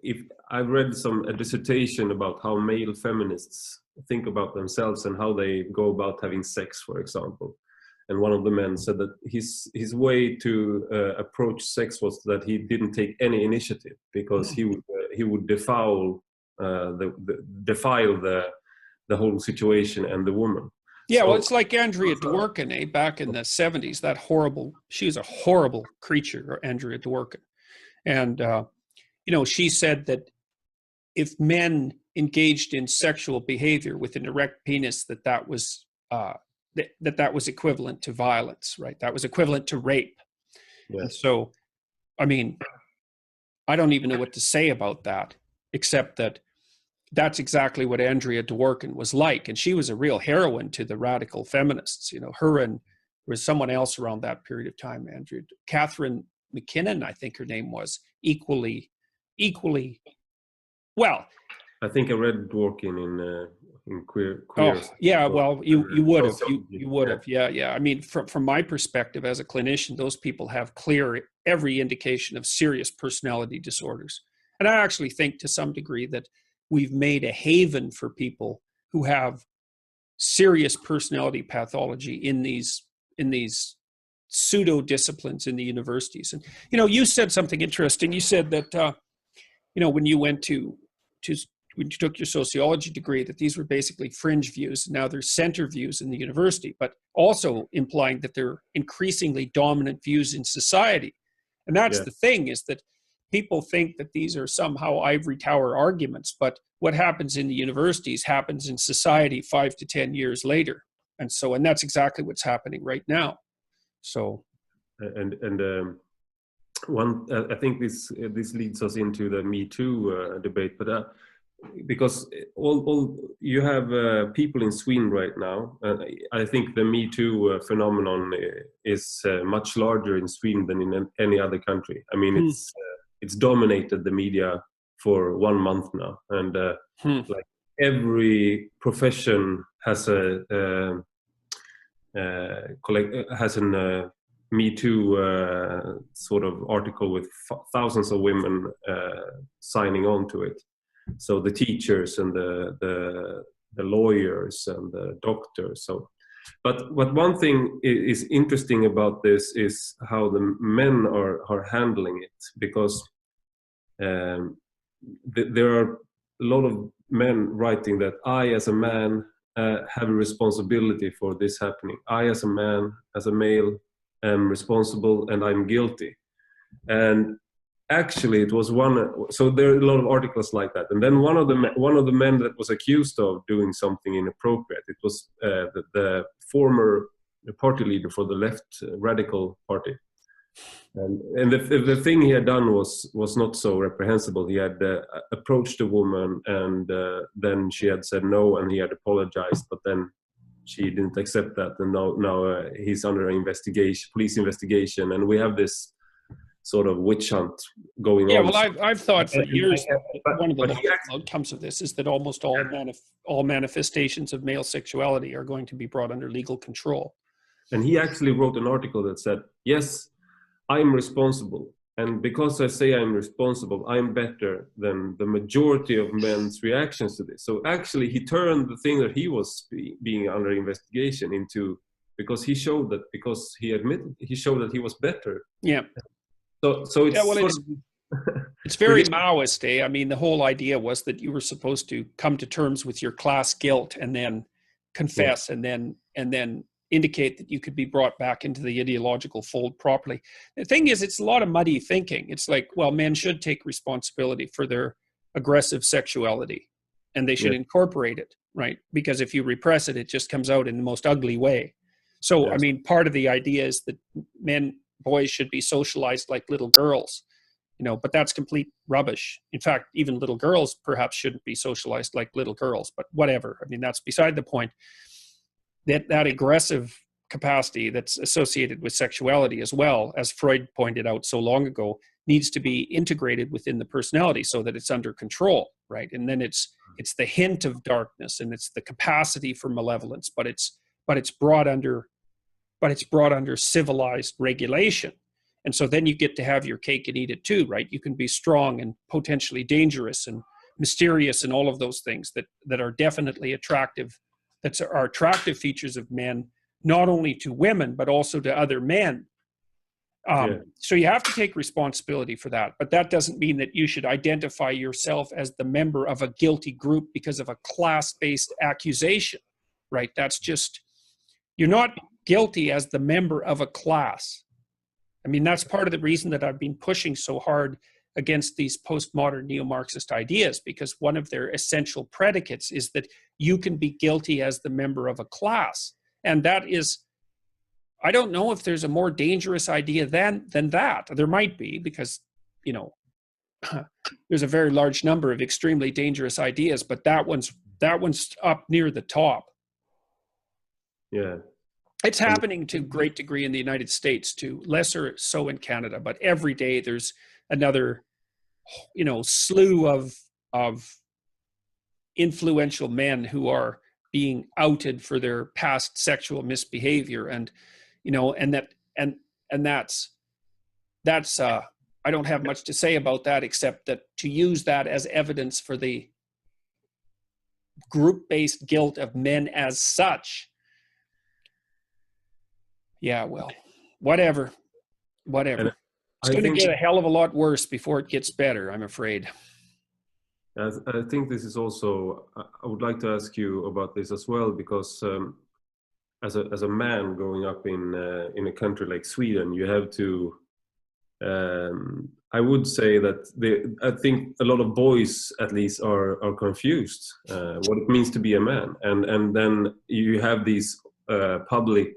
if I read a dissertation about how male feminists think about themselves and how they go about having sex, for example. And one of the men said that his way to approach sex was that he didn't take any initiative, because he would defile the whole situation and the woman. Yeah, well, it's like Andrea Dworkin, back in the 70s. She was a horrible creature, Andrea Dworkin. And, she said that if men engaged in sexual behavior with an erect penis, that was equivalent to violence, right? That was equivalent to rape. Yes. And so, I mean, I don't even know what to say about that, except that that's exactly what Andrea Dworkin was like. And she was a real heroine to the radical feminists. Her and there was someone else around that period of time, Catherine McKinnon, I think her name was, equally well. I think I read Dworkin in queer. Oh, yeah. Well, you would have. You would have. Yeah. I mean, from my perspective as a clinician, those people have every indication of serious personality disorders. And I actually think, to some degree, that we've made a haven for people who have serious personality pathology in these pseudo disciplines in the universities. And you said something interesting. You said that when you went when you took your sociology degree, that these were basically fringe views. Now they're center views in the university, but also implying that they're increasingly dominant views in society. And that's the thing, is that people think that these are somehow ivory tower arguments, but what happens in the universities happens in society 5 to 10 years later. And that's exactly what's happening right now. So, I think this leads us into the Me Too debate, but because all you have people in Sweden right now, I think the Me Too phenomenon is much larger in Sweden than in any other country. I mean, it's dominated the media for 1 month now, and like every profession has an Me Too sort of article with thousands of women signing on to it. So the teachers and the lawyers and the doctors. But one thing is interesting about this is how the men are handling it, because there are a lot of men writing that I, as a man, have a responsibility for this happening. I, as a man, as a male, am responsible and I'm guilty. And actually, it was so there are a lot of articles like that. And then one of the men that was accused of doing something inappropriate, it was the former party leader for the left radical party. And the thing he had done was not so reprehensible. He had approached a woman, and then she had said no, and he had apologized, but then she didn't accept that, and now he's under police investigation, and we have this sort of witch hunt going on. Yeah, well, I've thought for years that one of the outcomes of this is that almost all manifestations of male sexuality are going to be brought under legal control. And he actually wrote an article that said, yes, I'm responsible. And because I say I'm responsible, I'm better than the majority of men's reactions to this. So actually, he turned the thing that he was being under investigation into, because he showed that, because he showed that he was better. Yeah. So it's it's very Maoist, eh? I mean, the whole idea was that you were supposed to come to terms with your class guilt and then confess, and then indicate that you could be brought back into the ideological fold properly. The thing is, it's a lot of muddy thinking. It's like, well, men should take responsibility for their aggressive sexuality, and they should incorporate it, right? Because if you repress it, it just comes out in the most ugly way. So, I mean, part of the idea is that boys should be socialized like little girls, but that's complete rubbish. In fact, even little girls perhaps shouldn't be socialized like little girls, but whatever. I mean, that's beside the point. That aggressive capacity that's associated with sexuality, as well, as Freud pointed out so long ago, needs to be integrated within the personality so that it's under control, right? And then it's the hint of darkness, and it's the capacity for malevolence, but it's brought under civilized regulation. And so then you get to have your cake and eat it too, right? You can be strong and potentially dangerous and mysterious and all of those things that are definitely attractive, that are attractive features of men, not only to women, but also to other men. So you have to take responsibility for that. But that doesn't mean that you should identify yourself as the member of a guilty group because of a class-based accusation, right? That's just, you're not guilty as the member of a class. I mean, that's part of the reason that I've been pushing so hard against these postmodern neo-Marxist ideas, because one of their essential predicates is that you can be guilty as the member of a class. And that is, I don't know if there's a more dangerous idea than that. There might be, because, you know, there's a very large number of extremely dangerous ideas, but that one's up near the top. Yeah. It's happening to a great degree in the United States too, lesser so in Canada, but every day there's another, you know, slew of influential men who are being outed for their past sexual misbehavior. And, you know, and that's I don't have much to say about that, except that to use that as evidence for the group-based guilt of men as such. Yeah, well, whatever. It's going to get a hell of a lot worse before it gets better, I'm afraid. I think this is also, I would like to ask you about this as well, because as a man growing up in a country like Sweden, you have to, I would say that I think a lot of boys at least are confused what it means to be a man. And then you have these public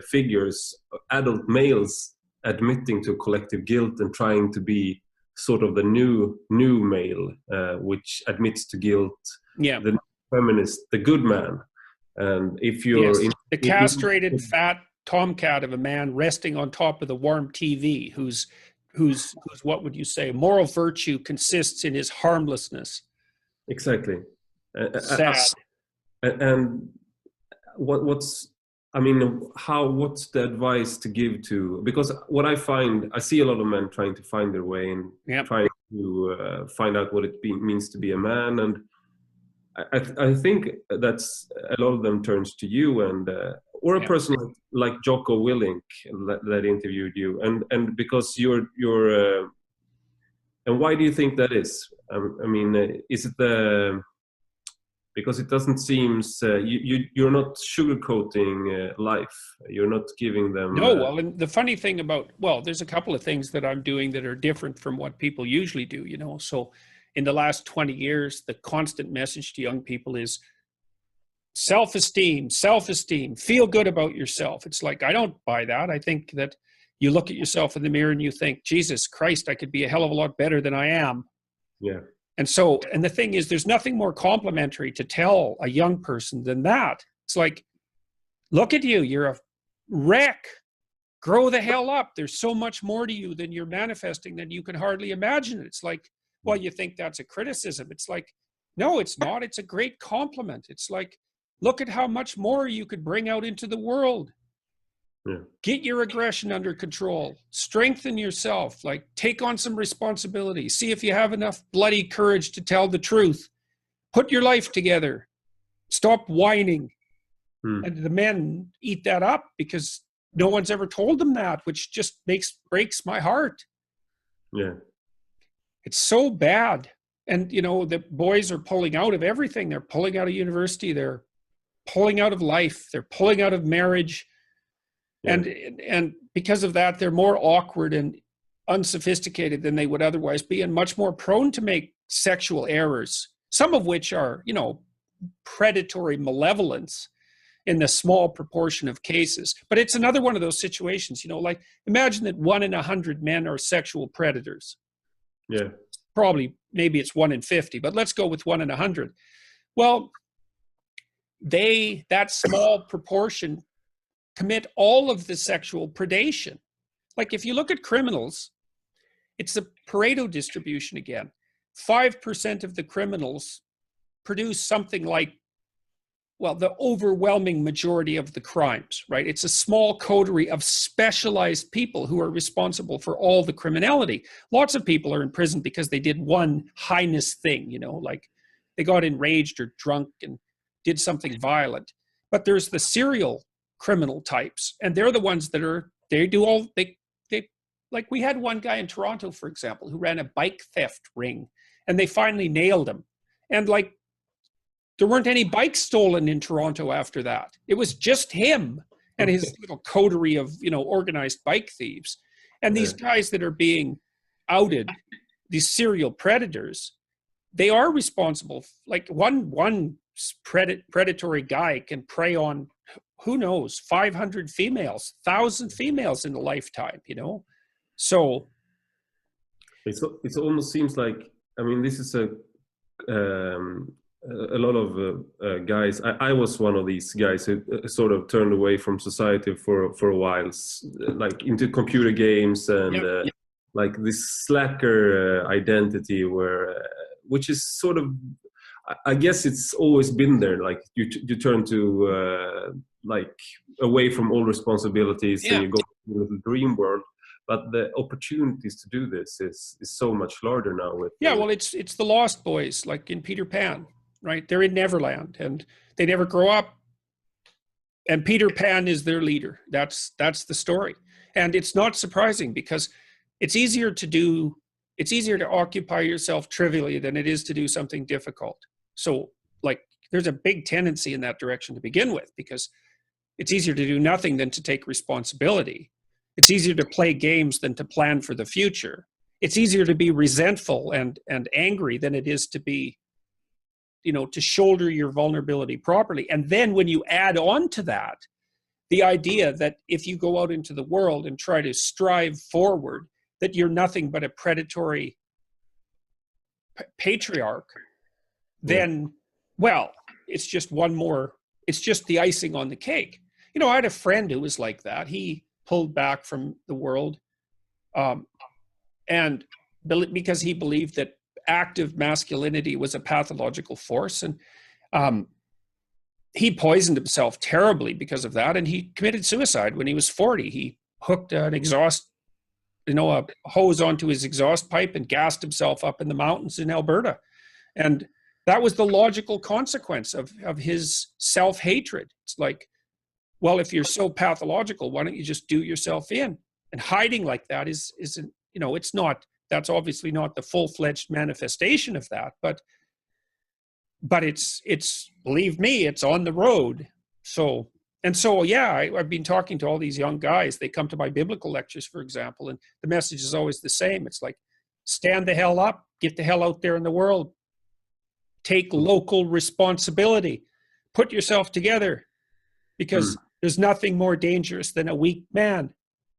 figures, adult males, admitting to collective guilt and trying to be sort of the new male, which admits to guilt. Yeah, the feminist, the good man. And if you're the castrated fat tomcat of a man resting on top of the warm TV, whose what would you say, moral virtue consists in his harmlessness. Exactly. Sad. And what's what's the advice to give to, because what I see a lot of men trying to find their way and trying to find out what it means to be a man. And I think that's a lot of them turns to you and or a person like Jocko Willink that interviewed you, and because you're and why do you think that is? I mean, is it because it doesn't seem you're not sugarcoating life. You're not giving them. No, well, and the funny thing about, there's a couple of things that I'm doing that are different from what people usually do, you know. So in the last 20 years, the constant message to young people is self-esteem, feel good about yourself. It's like, I don't buy that. I think that you look at yourself in the mirror and you think, Jesus Christ, I could be a hell of a lot better than I am. Yeah. And so, and the thing is, there's nothing more complimentary to tell a young person than that. It's like, look at you, you're a wreck. Grow the hell up. There's so much more to you than you're manifesting that you can hardly imagine it. It's like, well, you think that's a criticism. It's like, no, it's not. It's a great compliment. It's like, look at how much more you could bring out into the world. Yeah. Get your aggression under control. Strengthen yourself. Like, take on some responsibility. See if you have enough bloody courage to tell the truth. Put your life together. Stop whining. And the men eat that up because no one's ever told them that, which just breaks my heart. Yeah. It's so bad. And, you know, the boys are pulling out of everything. They're pulling out of university. They're pulling out of life. They're pulling out of marriage. Yeah. And because of that, they're more awkward and unsophisticated than they would otherwise be, and much more prone to make sexual errors, some of which are, you know, predatory malevolence in the small proportion of cases. But it's another one of those situations, you know, like imagine that 1 in 100 men are sexual predators. Yeah. Probably, maybe it's 1 in 50, but let's go with 1 in 100. Well, that small proportion commit all of the sexual predation. Like if you look at criminals, it's a Pareto distribution again. 5% of the criminals produce something like well, the overwhelming majority of the crimes, right? It's a small coterie of specialized people who are responsible for all the criminality. Lots of people are in prison because they did one heinous thing, you know, like they got enraged or drunk and did something violent. But there's the serial criminal types, and they're the ones that are, they do all, they like we had one guy in Toronto, for example, who ran a bike theft ring, and they finally nailed him. And like, there weren't any bikes stolen in Toronto after that. It was just him and his little coterie of, you know, organized bike thieves. And these guys that are being outed, these serial predators, they are responsible. Like one predatory guy can prey on, who knows, 500 females, 1,000 females in a lifetime, you know? So it almost seems like, I mean, this is a lot of guys. I was one of these guys who sort of turned away from society for a while, like into computer games and like this slacker identity, which is sort of, I guess it's always been there. Like you turn to like away from all responsibilities and you go to the dream world. But the opportunities to do this is so much larger now. Well, it's the Lost Boys, like in Peter Pan, right? They're in Neverland and they never grow up. And Peter Pan is their leader. That's the story. And it's not surprising because it's easier to occupy yourself trivially than it is to do something difficult. So like there's a big tendency in that direction to begin with, because it's easier to do nothing than to take responsibility. It's easier to play games than to plan for the future. It's easier to be resentful and angry than it is to be, you know, to shoulder your vulnerability properly. And then when you add on to that, the idea that if you go out into the world and try to strive forward, that you're nothing but a predatory patriarch, then, well, it's just it's just the icing on the cake. You know, I had a friend who was like that. He pulled back from the world and because he believed that active masculinity was a pathological force, and he poisoned himself terribly because of that, and he committed suicide when he was 40. He hooked an a hose onto his exhaust pipe and gassed himself up in the mountains in Alberta. And that was the logical consequence of his self-hatred. It's like, well, if you're so pathological, why don't you just do yourself in? And hiding like that isn't, you know, it's not, that's obviously not the full-fledged manifestation of that, but it's, believe me, it's on the road. So, I've been talking to all these young guys. They come to my biblical lectures, for example, and the message is always the same. It's like, stand the hell up, get the hell out there in the world, take local responsibility, put yourself together, because there's nothing more dangerous than a weak man.